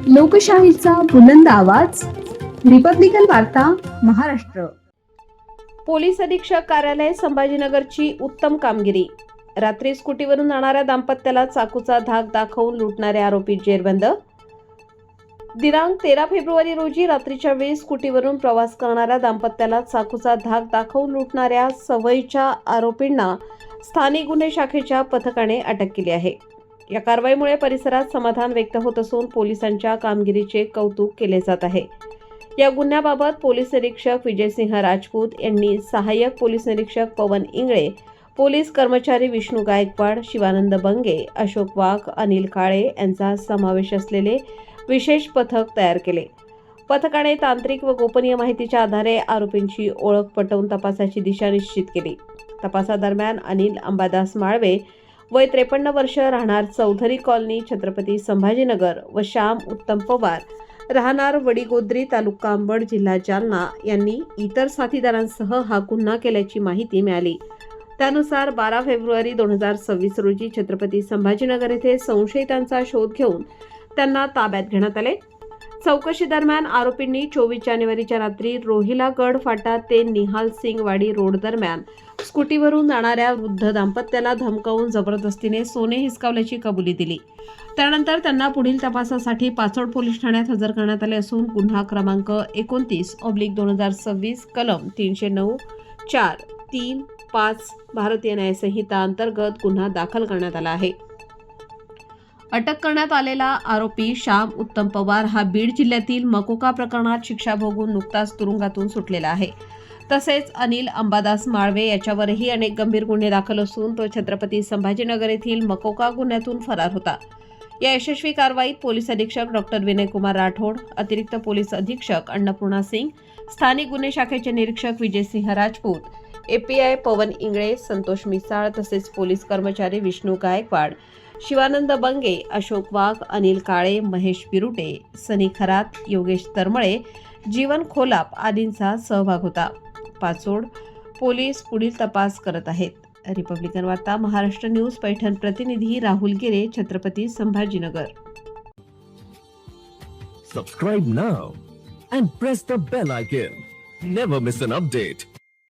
लोकशाहीचा बुलंद आवाज, रिपब्लिकन वार्ता, महाराष्ट्र. पोलीस अधीक्षक कार्यालय संभाजीनगरची उत्तम कामगिरी. रात्री स्कूटीवरून जाणाऱ्या दाम्पत्याला चाकूचा धाक दाखवून लुटणारे आरोपी जेरबंद. दिनांक 13 फेब्रुवारी रोजी रात्रीच्या वेळी स्कूटीवरून प्रवास करणाऱ्या दाम्पत्याला चाकूचा धाक दाखवून लुटणाऱ्या सवयीच्या आरोपींना स्थानिक गुन्हे शाखेच्या पथकाने अटक केली आहे. या कारवाईमुळे परिसरात समाधान व्यक्त होत असून पोलिसांच्या कामगिरीचे कौतुक केले जात आहे. या गुन्ह्याबाबत पोलीस निरीक्षक विजयसिंह राजपूत यांनी सहाय्यक पोलीस निरीक्षक पवन इंगळे, पोलीस कर्मचारी विष्णू गायकवाड, शिवानंद बंगे, अशोक वाघ, अनिल काळे यांचा समावेश असलेले विशेष पथक तयार केले. पथकाने तांत्रिक व गोपनीय माहितीच्या आधारे आरोपींची ओळख पटवून तपासाची दिशा निश्चित केली. तपासादरम्यान अनिल अंबादास माळवे वय 53 वर्ष, राहणार चौधरी कॉलनी, छत्रपती संभाजीनगर व श्याम उत्तम पवार, राहणार वडीगोद्री, तालुका अंबड, जिल्हा जालना यांनी इतर साथीदारांसह हा गुन्हा केल्याची माहिती मिळाली. त्यानुसार 12 फेब्रुवारी 2026 रोजी छत्रपती संभाजीनगर येथे संशयितांचा शोध घेऊन त्यांना ताब्यात घेण्यात आले. चौकशी दरम्यान आरोपींनी 24 जानेवारीच्या रात्री रोहिलागड फाटा ते निहाल सिंग वाडी रोड दरम्यान स्कूटीवरून जाणाऱ्या वृद्ध दाम्पत्याला धमकावून जबरदस्तीने सोने हिसकावल्याची कबुली दिली. त्यानंतर त्यांना पुढील तपासासाठी पाचोड पोलीस ठाण्यात हजर करण्यात आले असून गुन्हा क्रमांक 29/2026 कलम 309 4 3 5 भारतीय न्याय संहिता अंतर्गत गुन्हा दाखल करण्यात आला आहे. अटक करण्यात आलेला आरोपी श्याम उत्तम पवार हा बीड जिल्ह्यातील मकोका प्रकरणात शिक्षा भोगून नुकताच तुरुंगातून सुटलेला आहे. तसेच अनिल अंबादास माळवे याच्यावरही अनेक गंभीर गुन्हे दाखल असून तो छत्रपती संभाजीनगर येथील मकोका गुन्ह्यातून फरार होता. या यशस्वी कारवाईत पोलीस अधीक्षक डॉक्टर विनयकुमार राठोड, अतिरिक्त पोलीस अधीक्षक अन्नपूर्णा सिंग, स्थानिक गुन्हे शाखेचे निरीक्षक विजयसिंह राजपूत, एपीआय पवन इंगळे, संतोष मिसाळ तसेच पोलीस कर्मचारी विष्णू गायकवाड, शिवानंद बंगे, अशोक वाघ, अनिल काळे, महेश बिरुटे, सनी खरात, योगेश तरमळे, जीवन खोलाप आदींचा सहभाग होता. पाचोड पोलीस पुढील तपास करत आहेत. रिपब्लिकन वार्ता, महाराष्ट्र न्यूज, पैठण प्रतिनिधी राहुल गिरे, Chhatrapati Sambhajinagar. Subscribe now and press the bell icon. Never miss an update.